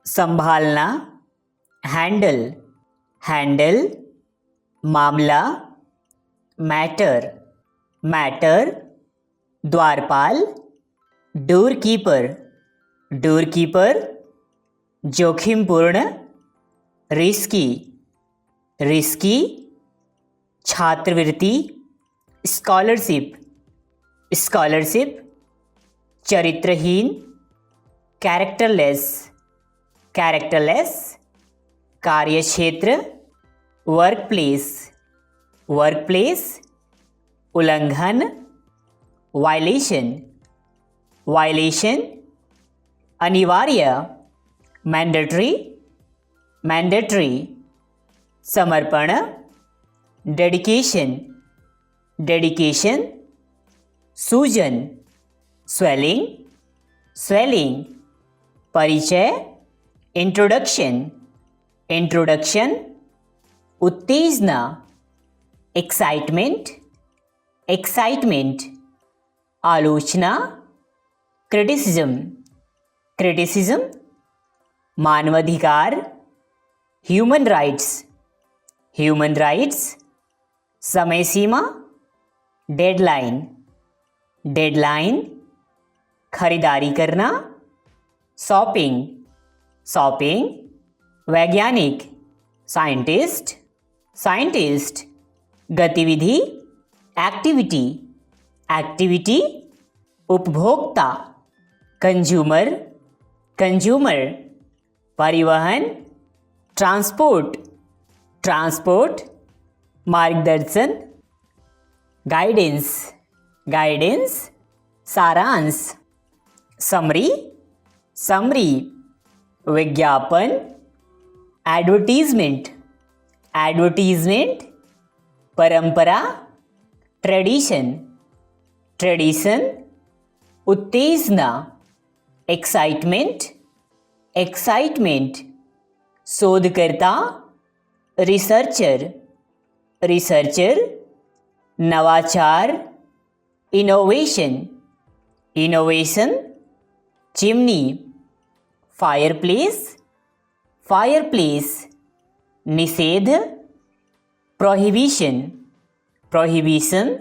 संभालना, handle, handle, मामला, matter, matter, द्वारपाल, डोरकीपर, डोरकीपर, जोखिमपूर्ण, रिस्की, रिस्की, छात्रवृत्ति, स्कॉलरशिप, स्कॉलरशिप, चरित्रहीन, कैरेक्टरलेस, कैरेक्टरलेस, कार्यक्षेत्र, वर्कप्लेस, वर्कप्लेस, उल्लंघन, वायलेशन, वायलेशन, अनिवार्य, मैंडेटरी, मैंडेटरी, समर्पण, डेडिकेशन, डेडिकेशन, सूजन, स्वेलिंग, स्वेलिंग, परिचय, इंट्रोडक्शन, इंट्रोडक्शन, उत्तेजना, एक्साइटमेंट, एक्साइटमेंट, आलोचना, क्रिटिसिज्म, क्रिटिसिज्म, मानवाधिकार, ह्यूमन राइट्स, ह्यूमन राइट्स, समय सीमा, डेडलाइन, डेडलाइन, खरीदारी करना, शॉपिंग, शॉपिंग, वैज्ञानिक, साइंटिस्ट, साइंटिस्ट, गतिविधि, एक्टिविटी, एक्टिविटी, उपभोक्ता, कंज्यूमर, कंज्यूमर, परिवहन, ट्रांसपोर्ट, ट्रांसपोर्ट, मार्गदर्शन, गाइडेंस, गाइडेंस, सारांश, समरी, समरी, विज्ञापन, एडवर्टीजमेंट, एडवर्टीजमेंट, परंपरा, ट्रेडिशन, ट्रेडिशन, उत्तेजना, एक्साइटमेंट, एक्साइटमेंट, शोधकर्ता, रिसर्चर, रिसर्चर, नवाचार, innovation, innovation, chimney, fireplace, fireplace, निषेध, प्रोहिबिशन, प्रोहिबिशन,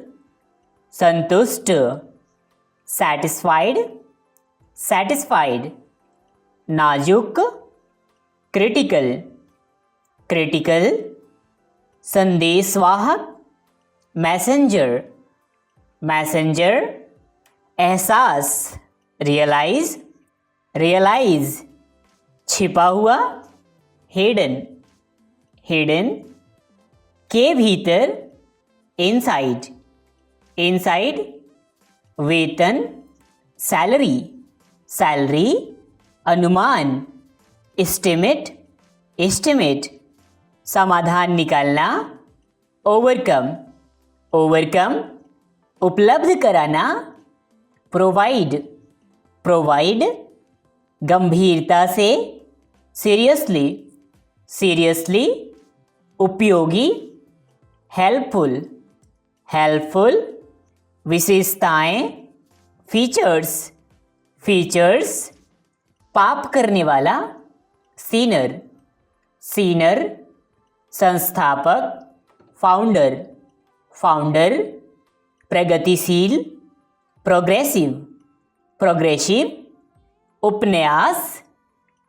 संतुष्ट, सैटिस्फाइड, सैटिस्फाइड, नाजुक, क्रिटिकल, क्रिटिकल, संदेशवाहक, मैसेंजर, मैसेंजर, एहसास, रियलाइज, रियलाइज, छिपा हुआ, हिडन, हिडन, के भीतर, इनसाइड, इनसाइड, वेतन, सैलरी, सैलरी, अनुमान, एस्टिमेट, एस्टिमेट, समाधान निकालना, ओवरकम, ओवरकम, उपलब्ध कराना, प्रोवाइड, प्रोवाइड, गंभीरता से, सीरियसली, सीरियसली, उपयोगी, हेल्पफुल, हेल्पफुल, विशेषताएं, फीचर्स, फीचर्स, पाप करने वाला, सीनर, सीनर, संस्थापक, फाउंडर, फाउंडर, प्रगतिशील, प्रोग्रेसिव, प्रोग्रेसिव, उपन्यास,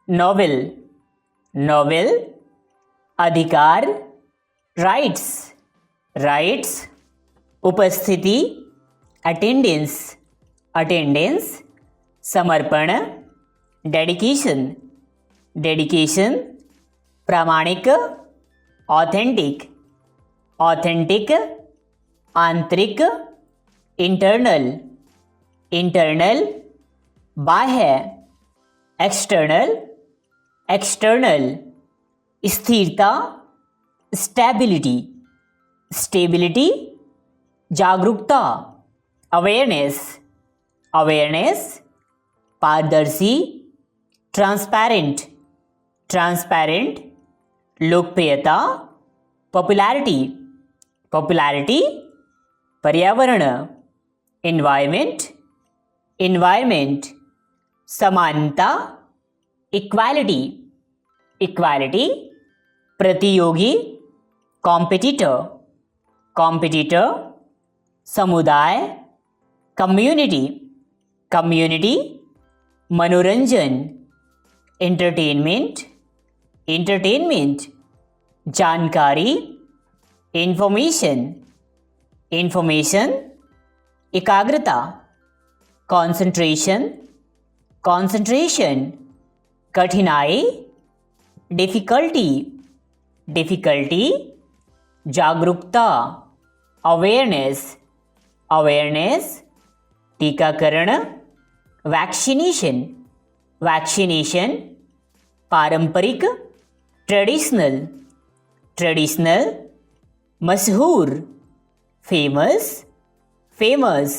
नॉवेल, नॉवेल, अधिकार, राइट्स, राइट्स, उपस्थिति, अटेंडेंस, अटेंडेंस, समर्पण, डेडिकेशन, डेडिकेशन, प्रामाणिक, ऑथेंटिक, ऑथेंटिक, आंतरिक, इंटरनल, इंटरनल, बाह्य, एक्सटर्नल, एक्सटर्नल, स्थिरता, स्टेबिलिटी, स्टेबिलिटी, जागरूकता, अवेयरनेस, अवेयरनेस, पारदर्शी, ट्रांसपेरेंट, ट्रांसपेरेंट, लोकप्रियता, पॉपुलैरिटी, पॉपुलैरिटी, पर्यावरण, एनवायरनमेंट, एनवायरनमेंट, समानता, इक्वालिटी, इक्वालिटी, प्रतियोगी, कॉम्पिटिटर, कॉम्पिटिटर, समुदाय, कम्युनिटी, कम्युनिटी, मनोरंजन, एंटरटेनमेंट, एंटरटेनमेंट, जानकारी, इंफॉर्मेशन, इंफॉर्मेशन, एकाग्रता, कंसंट्रेशन, कंसंट्रेशन, कठिनाई, डिफिकल्टी, डिफिकल्टी, जागरूकता, अवेयरनेस, अवेयरनेस, टीकाकरण, वैक्सीनेशन, वैक्सीनेशन, पारंपरिक, ट्रेडिशनल, ट्रेडिशनल, मशहूर, फेमस, फेमस,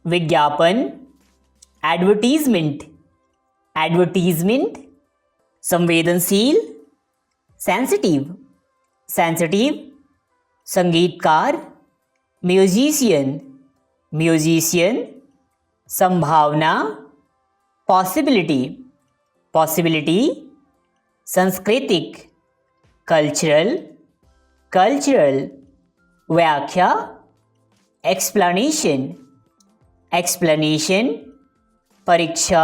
विज्ञापन, एडवर्टीजमेंट, एडवर्टीजमेंट, संवेदनशील, सेंसिटिव, सेंसिटिव, संगीतकार, म्यूजिशियन, म्यूजिशियन, संभावना, पॉसिबिलिटी, पॉसिबिलिटी, सांस्कृतिक, कल्चरल, कल्चरल, व्याख्या, एक्सप्लेनेशन, एक्सप्लेनेशन, परीक्षा,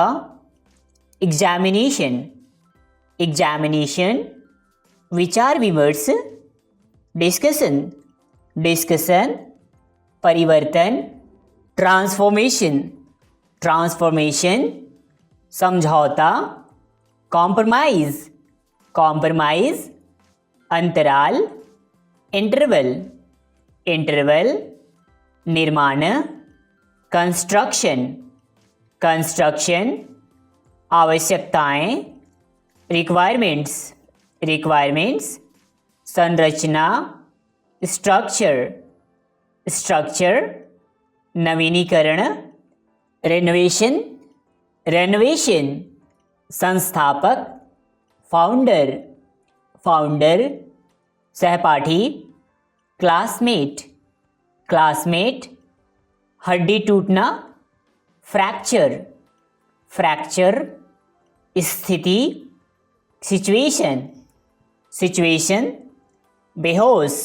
एग्जामिनेशन, एग्जामिनेशन, विचार विमर्श, डिस्कशन, डिस्कशन, परिवर्तन, ट्रांसफॉर्मेशन, ट्रांसफॉर्मेशन, समझौता, कॉम्प्रोमाइज, कॉम्प्रोमाइज, अंतराल, इंटरवल, इंटरवल, निर्माण, कंस्ट्रक्शन, कंस्ट्रक्शन, आवश्यकताएं, रिक्वायरमेंट्स, रिक्वायरमेंट्स, संरचना, स्ट्रक्चर, स्ट्रक्चर, नवीनीकरण, रेनोवेशन, रेनोवेशन, संस्थापक, फाउंडर, फाउंडर, सहपाठी, क्लासमेट, क्लासमेट, हड्डी टूटना, फ्रैक्चर, फ्रैक्चर, स्थिति, सिचुएशन, सिचुएशन, बेहोश,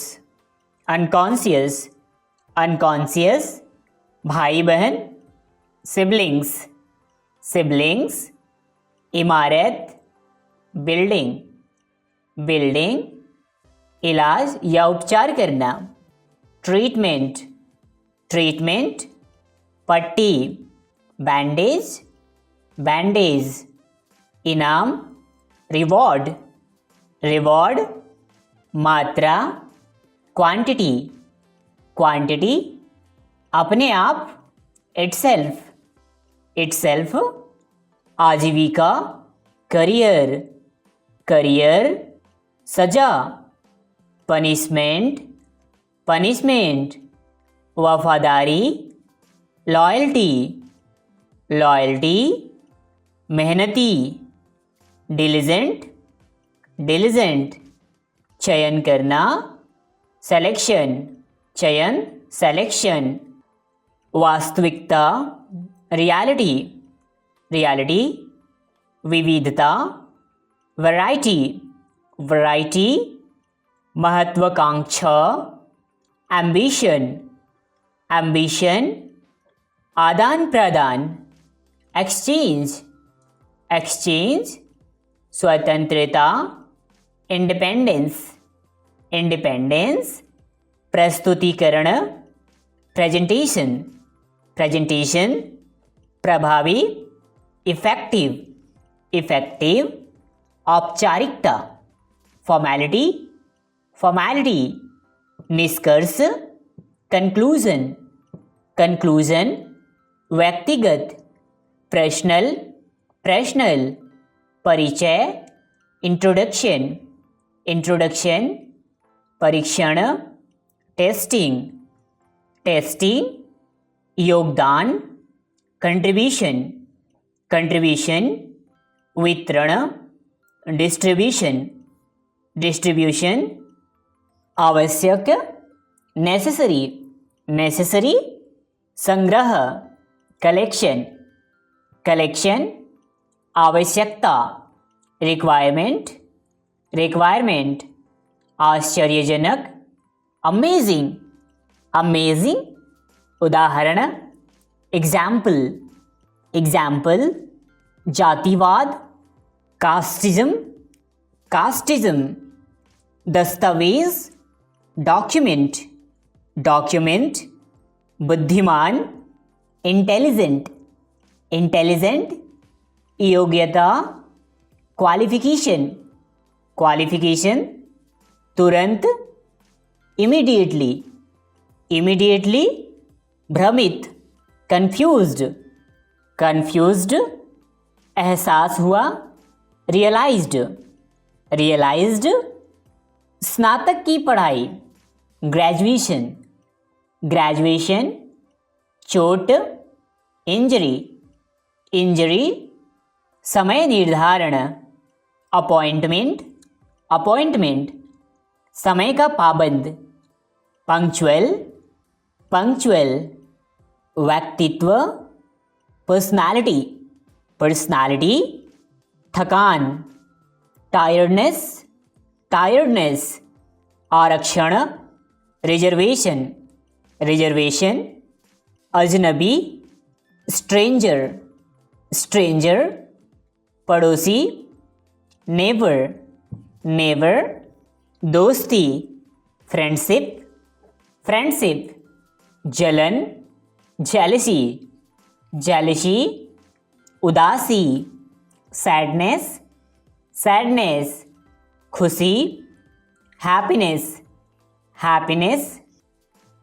अनकॉन्शियस, अनकॉन्शियस, भाई बहन, सिबलिंग्स, सिबलिंग्स, इमारत, बिल्डिंग, बिल्डिंग, इलाज या उपचार करना, ट्रीटमेंट, ट्रीटमेंट, पट्टी, बैंडेज, बैंडेज, इनाम, रिवॉर्ड, रिवॉर्ड, मात्रा, क्वांटिटी, क्वांटिटी, अपने आप, इटसेल्फ, इटसेल्फ, आजीविका, करियर, करियर, सजा, पनिशमेंट, पनिशमेंट, वफादारी, लॉयल्टी, लॉयल्टी, मेहनती, डिलिजेंट, डिलिजेंट, चयन करना, सेलेक्शन, चयन, सेलेक्शन, वास्तविकता, रियलिटी, रियलिटी, विविधता, वैरायटी, वैरायटी, महत्वाकांक्षा, एम्बिशन, एम्बिशन, आदान प्रदान, एक्सचेंज, एक्सचेंज, स्वतंत्रता, इंडिपेंडेंस, इंडिपेंडेंस, प्रस्तुतिकरण, प्रेजेंटेशन, प्रेजेंटेशन, प्रभावी, इफेक्टिव, इफेक्टिव, औपचारिकता, फॉर्मेलिटी, फॉर्मेलिटी, निष्कर्ष, कंक्लूजन, कंक्लूजन, व्यक्तिगत, पर्सनल, पर्सनल, परिचय, इंट्रोडक्शन, इंट्रोडक्शन, परीक्षण, टेस्टिंग, टेस्टिंग, योगदान, कंट्रीब्यूशन, कंट्रीब्यूशन, वितरण, डिस्ट्रीब्यूशन, डिस्ट्रीब्यूशन, आवश्यक, नेसेसरी, नेसेसरी, संग्रह, कलेक्शन, कलेक्शन, आवश्यकता, रिक्वायरमेंट, रिक्वायरमेंट, आश्चर्यजनक, अमेजिंग, अमेजिंग, उदाहरण, एग्जाम्पल, एग्जाम्पल, जातिवाद, कास्टिज्म, कास्टिज्म, दस्तावेज, डॉक्यूमेंट, डॉक्यूमेंट, बुद्धिमान, इंटेलिजेंट, इंटेलिजेंट, योग्यता, क्वालिफिकेशन, क्वालिफिकेशन, तुरंत, इमीडिएटली, इमीडिएटली, भ्रमित, कंफ्यूज्ड, कंफ्यूज्ड, एहसास हुआ, रियलाइज्ड, रियलाइज्ड, स्नातक की पढ़ाई, ग्रेजुएशन, ग्रेजुएशन, चोट, इंजरी, इंजरी, समय निर्धारण, अपॉइंटमेंट, अपॉइंटमेंट, समय का पाबंद, पंक्चुअल, पंक्चुअल, व्यक्तित्व, पर्सनालिटी, पर्सनालिटी, थकान, टायर्डनेस, टायर्डनेस, आरक्षण, रिजर्वेशन, रिजर्वेशन, अजनबी, स्ट्रेंजर, स्ट्रेंजर, पड़ोसी, नेबर, नेबर, दोस्ती, फ्रेंडशिप, फ्रेंडशिप, जलन, जेलसी, जेलसी, उदासी, सैडनेस, सैडनेस, खुशी, हैप्पीनेस, हैप्पीनेस,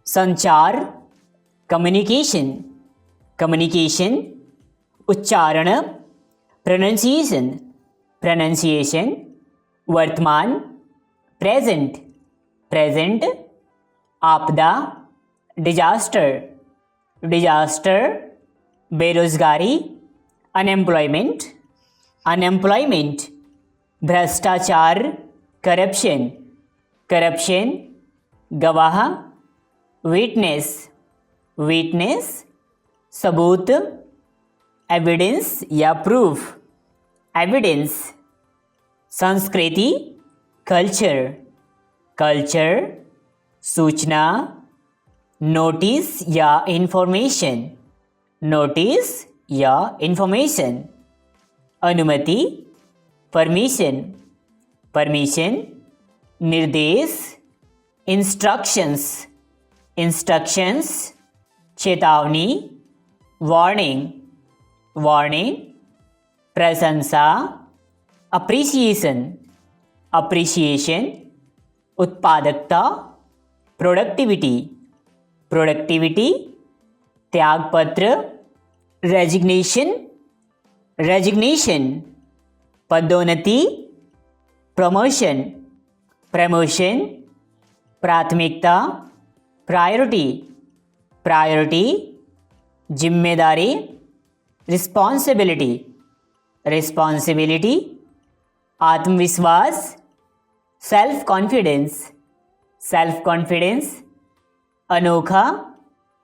संचार, कम्युनिकेशन, कम्युनिकेशन, उच्चारण, प्रोनाउंसिएशन, प्रोनाउंसिएशन, वर्तमान, प्रेजेंट, प्रेजेंट, आपदा, डिजास्टर, डिजास्टर, बेरोजगारी, अनएम्प्लॉयमेंट, अनएम्प्लॉयमेंट, भ्रष्टाचार, करप्शन, करप्शन, गवाह, विटनेस, विटनेस, सबूत, एविडेंस या प्रूफ, एविडेंस, संस्कृति, कल्चर, कल्चर, सूचना, नोटिस या इंफॉर्मेशन, नोटिस या इंफॉर्मेशन, अनुमति, परमिशन, परमिशन, निर्देश, इंस्ट्रक्शंस, इंस्ट्रक्शंस, चेतावनी, वार्निंग, वार्निंग, प्रशंसा, अप्रिसिएशन, अप्रिसिएशन, उत्पादकता, प्रोडक्टिविटी, प्रोडक्टिविटी, त्यागपत्र, रेजिग्नेशन, रेजिग्नेशन, पदोन्नति, प्रमोशन, प्रमोशन, प्राथमिकता, प्रायोरिटी, प्रायोरिटी, जिम्मेदारी, रिस्पॉन्सिबिलिटी, रिस्पॉन्सिबिलिटी, आत्मविश्वास, सेल्फ कॉन्फिडेंस, सेल्फ कॉन्फिडेंस, अनोखा,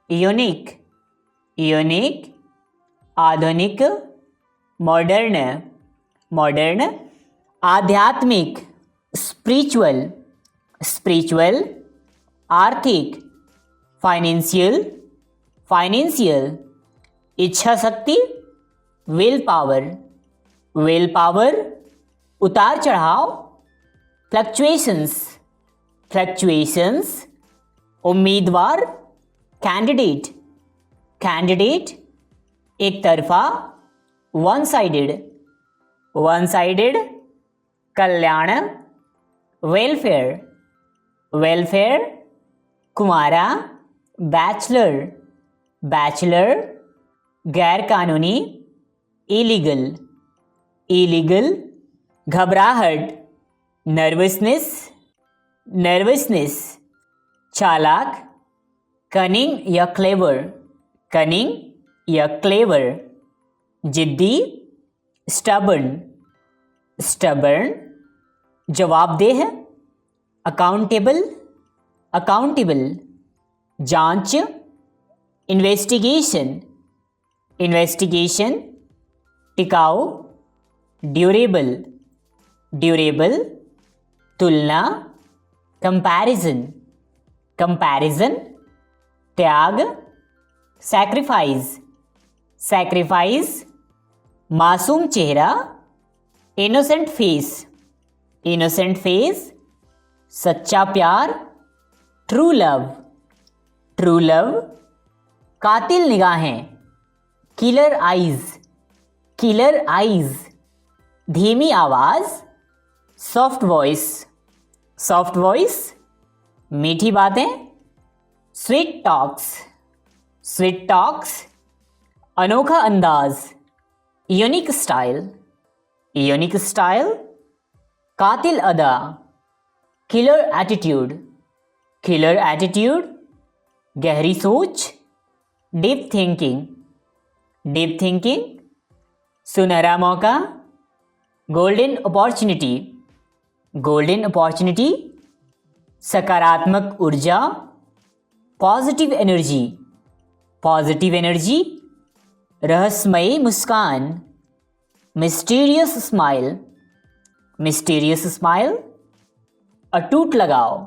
यूनिक, यूनिक, आधुनिक, मॉडर्न, मॉडर्न, आध्यात्मिक, स्पिरिचुअल, स्पिरिचुअल, आर्थिक, फाइनेंशियल, फाइनेंशियल, इच्छा शक्ति, विल पावर, विल पावर, उतार चढ़ाव, फ्लक्चुएशंस, फ्लक्चुएशंस, उम्मीदवार, कैंडिडेट, कैंडिडेट, एक तरफा, वन साइडेड, वन साइडेड, कल्याण, वेलफेयर, वेलफेयर, कुमारा, बैचलर, बैचलर, गैरकानूनी, इलीगल, इलीगल, घबराहट, नर्वसनेस, नर्वसनेस, चालाक, कनिंग या क्लेवर, कनिंग या क्लेवर, जिद्दी, स्टबर्न, स्टबर्न, जवाबदेह, अकाउंटेबल, अकाउंटेबल, जांच, इन्वेस्टिगेशन, इन्वेस्टिगेशन, टिकाऊ, ड्यूरेबल, ड्यूरेबल, तुलना, कंपैरिजन, कंपैरिजन, त्याग, सैक्रिफाइस, सैक्रिफाइस, मासूम चेहरा, इनोसेंट फेस, इनोसेंट फेस, सच्चा प्यार, ट्रू लव, ट्रू लव, कातिल निगाहें, किलर आइज, किलर आइज, धीमी आवाज, सॉफ्ट वॉइस, सॉफ्ट वॉइस, मीठी बातें, स्वीट टॉक्स, स्वीट टॉक्स, अनोखा अंदाज, यूनिक स्टाइल, यूनिक स्टाइल, कातिल अदा, किलर एटीट्यूड, किलर एटीट्यूड, गहरी सोच, डीप थिंकिंग, डीप थिंकिंग, सुनहरा मौका, गोल्डन अपॉर्चुनिटी, गोल्डन अपॉर्चुनिटी, सकारात्मक ऊर्जा, पॉजिटिव एनर्जी, पॉजिटिव एनर्जी, रहस्यमयी मुस्कान, मिस्टीरियस स्माइल, मिस्टीरियस स्माइल, अटूट लगाव,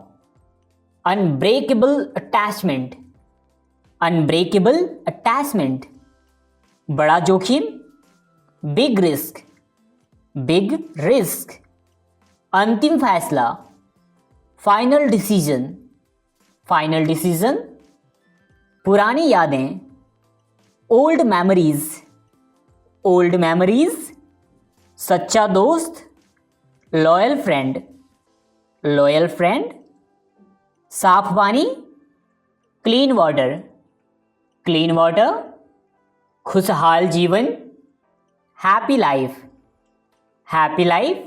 अनब्रेकेबल अटैचमेंट, अनब्रेकेबल अटैचमेंट, बड़ा जोखिम, बिग रिस्क, बिग रिस्क, अंतिम फैसला, फाइनल डिसीजन, फाइनल डिसीजन, पुरानी यादें, ओल्ड मेमोरीज, ओल्ड मेमोरीज, सच्चा दोस्त, लॉयल फ्रेंड, लॉयल फ्रेंड, साफ पानी, क्लीन वाटर, क्लीन वाटर, खुशहाल जीवन, हैप्पी लाइफ, हैप्पी लाइफ,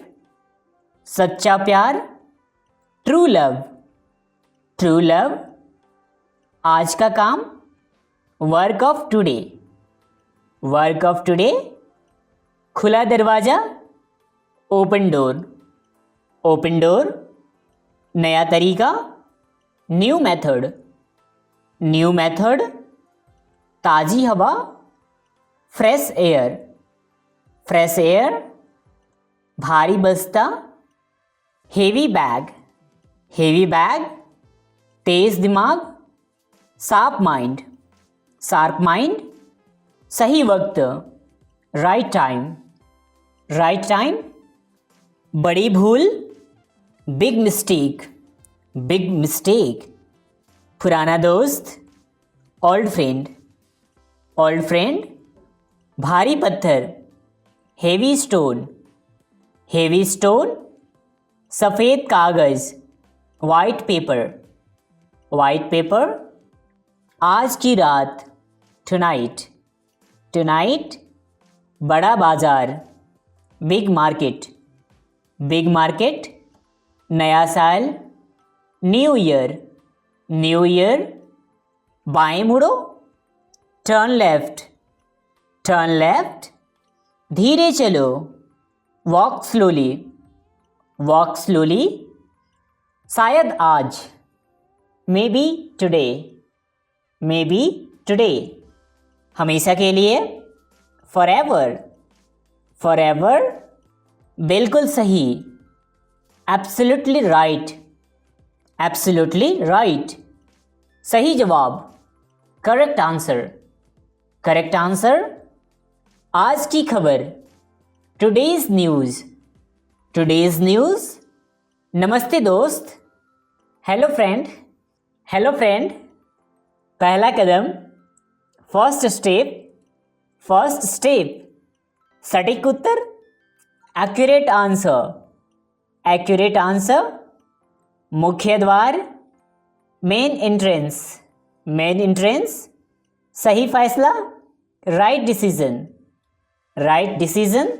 सच्चा प्यार, ट्रू लव, ट्रू लव, आज का काम, work of today, work of today, खुला दरवाजा, ओपन डोर, ओपन डोर, नया तरीका, न्यू मेथड, न्यू मेथड, ताज़ी हवा, फ्रेश एयर, फ्रेश एयर, भारी बस्ता, हेवी बैग, हेवी बैग, तेज दिमाग, शार्प माइंड, शार्प माइंड, सही वक्त, राइट टाइम, राइट टाइम, बड़ी भूल, बिग मिस्टेक, बिग मिस्टेक, पुराना दोस्त, ओल्ड फ्रेंड, ओल्ड फ्रेंड, भारी पत्थर, हेवी स्टोन, हेवी स्टोन, सफ़ेद कागज़, वाइट पेपर, वाइट पेपर, आज की रात, टुनाइट, टुनाइट, बड़ा बाज़ार, बिग मार्केट, बिग मार्केट, नया साल, न्यू ईयर, न्यू ईयर, बाएं मुड़ो, टर्न लेफ्ट, टर्न लेफ्ट, धीरे चलो, वॉक स्लोली, वॉक स्लोली, शायद आज, may be today, may be today, हमेशा के लिए, फॉरएवर, फॉरएवर, बिल्कुल सही, एब्सोल्युटली राइट, एब्सोल्युटली राइट, सही जवाब, करेक्ट आंसर, करेक्ट आंसर, आज की खबर, टुडेज न्यूज़, टुडेज न्यूज़, नमस्ते दोस्त, हेलो फ्रेंड, हेलो फ्रेंड, पहला कदम, फर्स्ट स्टेप, फर्स्ट स्टेप, सटीक उत्तर, एक्यूरेट आंसर, एक्यूरेट आंसर, मुख्य द्वार, मेन एंट्रेंस, मेन एंट्रेंस, सही फैसला, राइट डिसीजन, राइट डिसीजन,